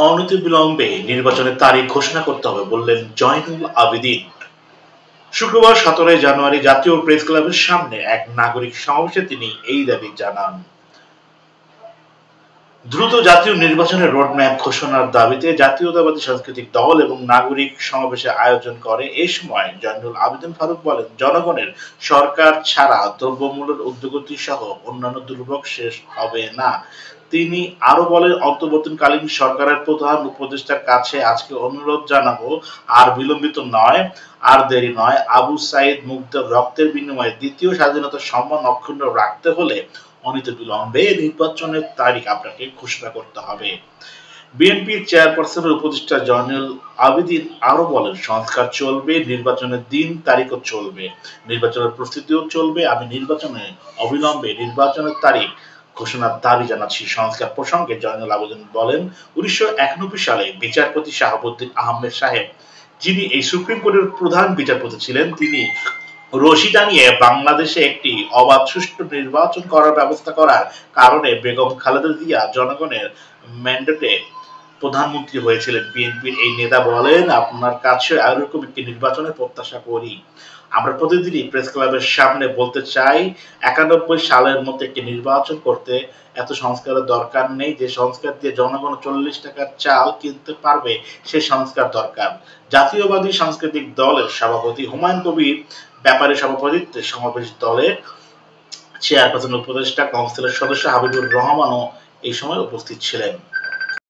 অনতিবিলম্বে নির্বাচনের তারিখ ঘোষণা করতে হবে বললেন জয়নুল আবেদীন। শুক্রবার 17 জানুয়ারি জাতীয় প্রেস ক্লাবের সামনে এক নাগরিক সমাবেশে তিনি এই দাবি জানান। দ্রুত জাতীয় নির্বাচনের রোডম্যাপ ঘোষণার দাবিতে জাতীয়তাবাদী সাংস্কৃতিক দল এবং নাগরিক সমাবেশের আয়োজন করে। এ সময় জয়নুল আবেদীন ফারুক বলেন, জনগণের সরকার ছাড়া দ্রব্যমূল্যের ঊর্ধ্বগতি সহ অন্যান্য দুর্ভোগ শেষ হবে না। তিনি আরো বলেন, অন্তর্বর্তীকালীন সরকারের প্রধান উপদেষ্টার কাছে আজকে অনুরোধ জানাবো, আর বিলম্বিত নয়, আর দেরি নয়। আবু সাইদ মুগ্ধের রক্তের বিনিময়ে দ্বিতীয় স্বাধীনতার সম্মান অক্ষুণ্ণ রাখতে হলে অনতিবিলম্বে নির্বাচনের তারিখ আপনাকে ঘোষণা করতে হবে। বিএনপির চেয়ারপারসনের উপদেষ্টা জয়নুল আবেদীন আরো বলেন, সংস্কার চলবে, নির্বাচনের দিন তারিখও চলবে, নির্বাচনের প্রস্তুতিও চলবে। আমি অবিলম্বে নির্বাচনের তারিখ ঘোষণার দাবি জানাচ্ছি। সংস্কার প্রসঙ্গে জয়নুল আবেদীন বলেন, 1991 সালে বিচারপতি শাহাবুদ্দিন আহমেদ সাহেব, যিনি এই সুপ্রিম কোর্টের প্রধান বিচারপতি ছিলেন, তিনি রশি টানিয়ে বাংলাদেশে একটি অবাধ সুষ্ঠু নির্বাচন করার ব্যবস্থা করার কারণে বেগম খালেদা জিয়া জনগণের ম্যান্ডেটে প্রধানমন্ত্রী হয়েছিলেন। বিএনপির এই নেতা বলেন, আপনার কাছে এরকম একটি নির্বাচনের প্রত্যাশা করি। আমরা প্রতিদিনই প্রেস ক্লাবের সামনে বলতে চাই, 91 সালের মতো একটি নির্বাচন করতে এত সংস্কারের দরকার নেই। যে সংস্কার দিয়ে জনগণ 40 টাকার চাল কিনতে পারবে, সে সংস্কার দরকার। জাতীয়বাদী সাংস্কৃতিক দলের সভাপতি হুমায়ুন কবির ব্যাপারী সভাপতিত্বে সমাবেশ দলের চেয়ারপারসন উপদেষ্টা কাউন্সিলের সদস্য হাবিবুর রহমানও এই সময় উপস্থিত ছিলেন।